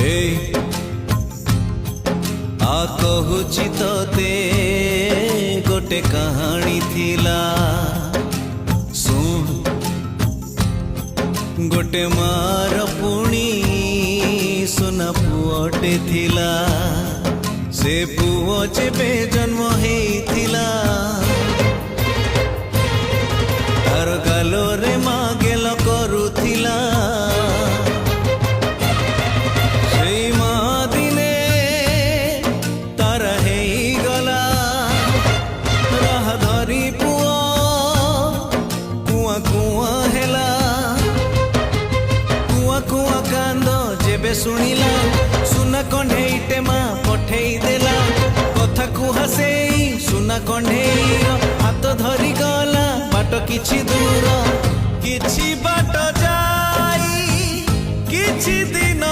आ कहूची तोते गोटे कहानी थिला सुन गोटे मार पुणी सुना पुअटे थिला से पुओ जेबे जन्म हेइथिला तार गालोरे माँ गेल करुथिला शुणिला सुना कंढेईटे माँ पठेई देला कथा को हसेई सुना कंढेई हाथ धरी गला बाट किछि दूर किछि बाट जाई किछि दिन